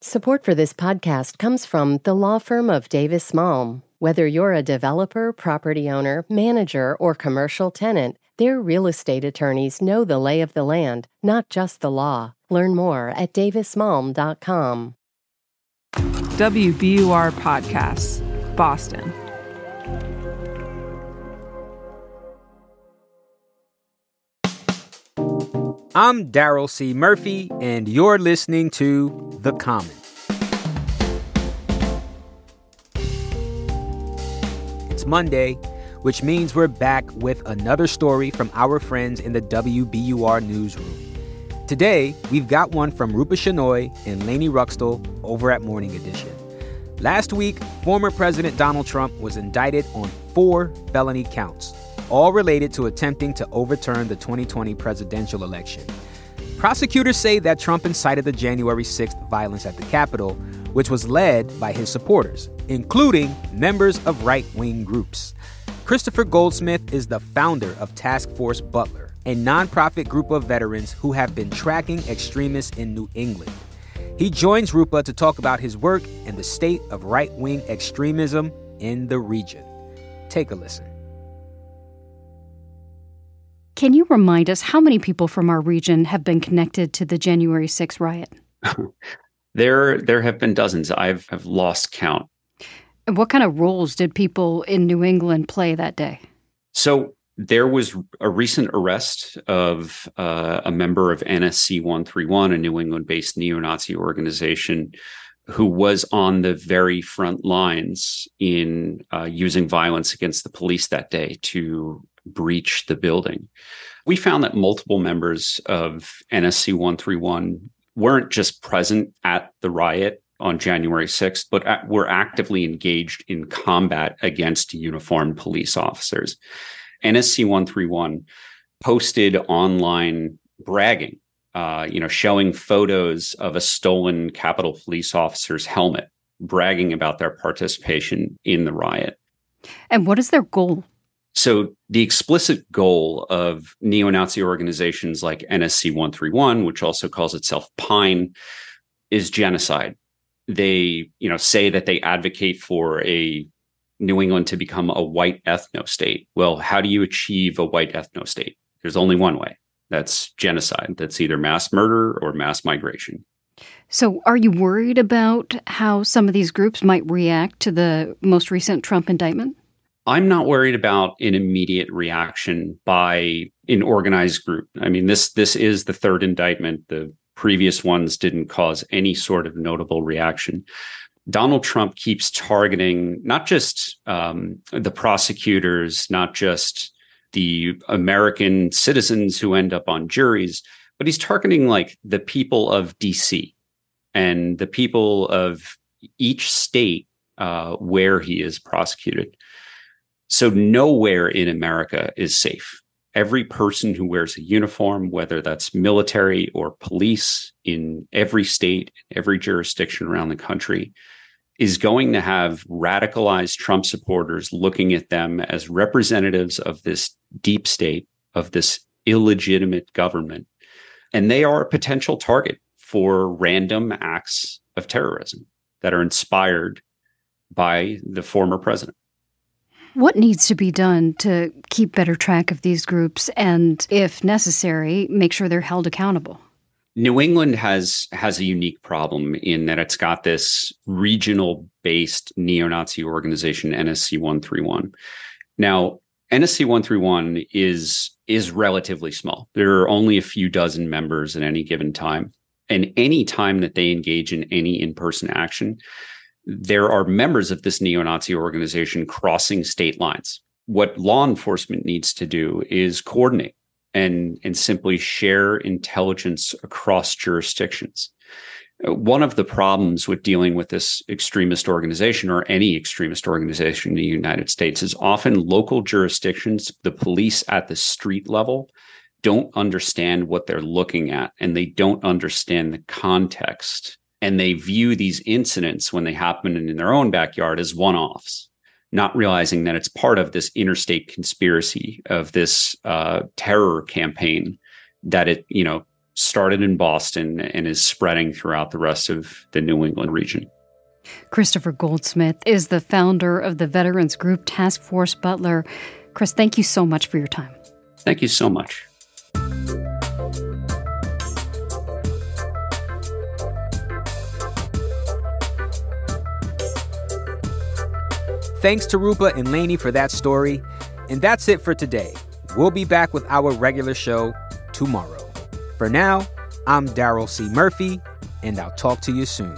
Support for this podcast comes from the law firm of Davis Malm. Whether you're a developer, property owner, manager, or commercial tenant, their real estate attorneys know the lay of the land, not just the law. Learn more at davismalm.com. WBUR Podcasts, Boston. I'm Daryl C. Murphy, and you're listening to The Common. It's Monday, which means we're back with another story from our friends in the WBUR newsroom. Today, we've got one from Rupa Shenoy and Laney Ruckstuhl over at Morning Edition. Last week, former President Donald Trump was indicted on 4 felony counts, all related to attempting to overturn the 2020 presidential election. Prosecutors say that Trump incited the January 6th violence at the Capitol, which was led by his supporters, including members of right-wing groups. Kristofer Goldsmith is the founder of Task Force Butler, a nonprofit group of veterans who have been tracking extremists in New England. He joins Rupa to talk about his work and the state of right-wing extremism in the region. Take a listen. Can you remind us how many people from our region have been connected to the January 6th riot? There have been dozens. I've lost count. And what kind of roles did people in New England play that day? So there was a recent arrest of a member of NSC 131, a New England-based neo-Nazi organization, who was on the very front lines in using violence against the police that day to breach the building. We found that multiple members of NSC 131 weren't just present at the riot on January 6th, but were actively engaged in combat against uniformed police officers. NSC 131 posted online bragging, showing photos of a stolen Capitol Police officer's helmet, bragging about their participation in the riot. And what is their goal? So the explicit goal of neo-Nazi organizations like NSC 131, which also calls itself PINE, is genocide. They, say that they advocate for a New England to become a white ethno-state. Well, how do you achieve a white ethno-state? There's only one way. That's genocide. That's either mass murder or mass migration. So are you worried about how some of these groups might react to the most recent Trump indictment? I'm not worried about an immediate reaction by an organized group. I mean, this is the third indictment. The previous ones didn't cause any sort of notable reaction. Donald Trump keeps targeting not just the prosecutors, not just the American citizens who end up on juries, but he's targeting like the people of DC and the people of each state where he is prosecuted. So nowhere in America is safe. Every person who wears a uniform, whether that's military or police in every state, every jurisdiction around the country, is going to have radicalized Trump supporters looking at them as representatives of this deep state, of this illegitimate government. And they are a potential target for random acts of terrorism that are inspired by the former president. What needs to be done to keep better track of these groups and, if necessary, make sure they're held accountable? New England has a unique problem in that it's got this regional-based neo-Nazi organization, NSC 131. Now, NSC 131 is relatively small. There are only a few dozen members at any given time. And any time that they engage in any in-person action, there are members of this neo-Nazi organization crossing state lines. What law enforcement needs to do is coordinate and simply share intelligence across jurisdictions. One of the problems with dealing with this extremist organization or any extremist organization in the United States is often local jurisdictions, the police at the street level, don't understand what they're looking at, and they don't understand the context. And they view these incidents when they happen in their own backyard as one-offs, not realizing that it's part of this interstate conspiracy of this terror campaign that it, started in Boston and is spreading throughout the rest of the New England region. Kristofer Goldsmith is the founder of the veterans group Task Force Butler. Chris, thank you so much for your time. Thank you so much. Thanks to Rupa and Laney for that story. And that's it for today. We'll be back with our regular show tomorrow. For now, I'm Daryl C. Murphy, and I'll talk to you soon.